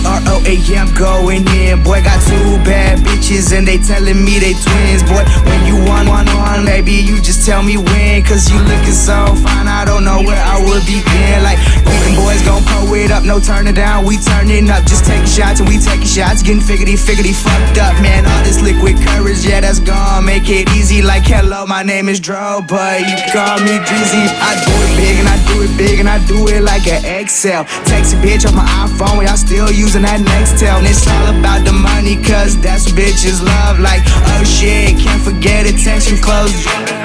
B-R-O-A-M going in. Boy, got two bad bitches and they telling me they twins. Boy, when you want one, baby, you just tell me when. Cause you looking so fine, I don't know where I would begin. Like, them boys gon' pull it up, no turning down, we turning up. Just taking shots and we taking shots, getting figgity fucked up, man. All this liquid courage, yeah, that's gone. Make it easy like hello, my name is Dro, but you can call me Drizzy. I do it big and I do it big and I do it like an Excel. Text a bitch off my iPhone, y'all still using that Nextel. And it's all about the money, cause that's what bitches love. Like, oh shit, can't forget it, tension clothes.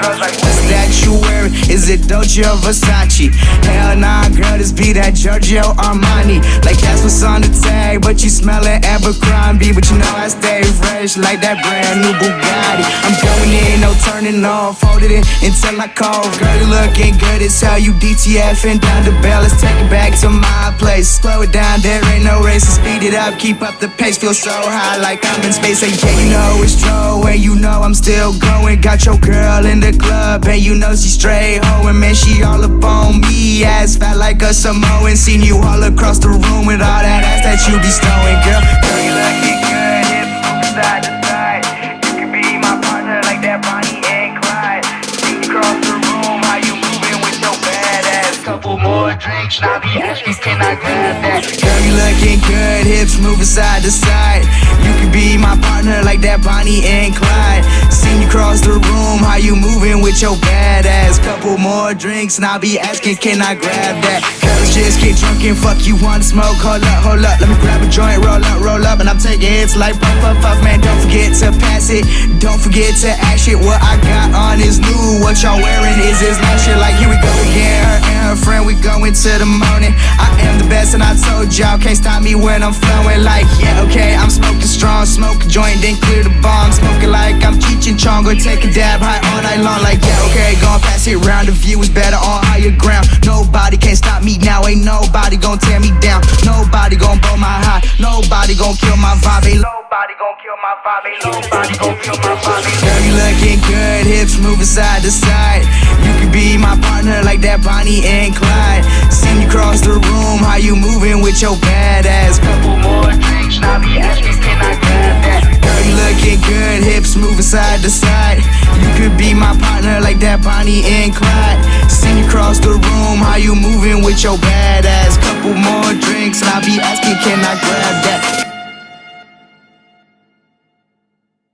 What's that you wearing? Is it Dolce or Versace? Hell nah, girl, this be that Giorgio Armani. Like that's what's on the tag, but you smellin' Abercrombie. But you know I stay fresh like that brand new Bugatti. I'm going in, no turning off, folded it until I call. Girl, you looking good as hell, you DTFing down the bell. Let's take it back to my place. Slow it down, there ain't no race, so speed it up, keep up the pace. Feel so high like I'm in space. And yeah, you know it's true, and you know I'm still going. Got your girl in the club, and you know she straight hoeing. Man, she all up on me, ass fat like a Samoan. Seen you all across the room with all that ass that you be stowing, girl. Girl, you looking good, hips moving side to side. You can be my partner like that Bonnie and Clyde. See you across the room, how you moving with your badass. Couple more drinks, now be asking, can I grab that? Girl, you looking good, hips moving side to side. You can be my partner like that Bonnie and Clyde. Seen you cross the room, how you moving with your badass. Couple more drinks, and I'll be asking, can I grab that? Girls just get drunk and fuck, you wanna smoke? Hold up, let me grab a joint, roll up, and I'm taking hits like puff, man. Don't forget to pass it, don't forget to act shit. What I got on is new, what y'all wearing is this last shit. Like here we go again, her and her friend, we go into the morning. I am the best and I told y'all, can't stop me when I'm flowing. Like yeah, okay, I'm smoking strong, smoke a joint, then clear the bomb. Smoking like I'm Cheech and Chong, or take a dab high all night long. Like yeah, okay, gon' pass it round, the view is better on higher ground. Nobody can stop me now, ain't nobody gon' tear me down. Nobody gon' blow my high, nobody gon' kill my vibe. Ain't nobody gon' kill my vibe, ain't nobody gon' kill my vibe. Girl, you looking good, hips moving side to side. You can be my partner like that Bonnie and Clyde. Seen you cross the room, how you moving with your badass. Couple more drinks, now be asking, can I grab that? Girl, you looking good, hips moving side to side. You could be my partner like that Bonnie and Clyde. Seen you cross the room, how you moving with your badass. Couple more drinks, and I'll be asking, can I grab that?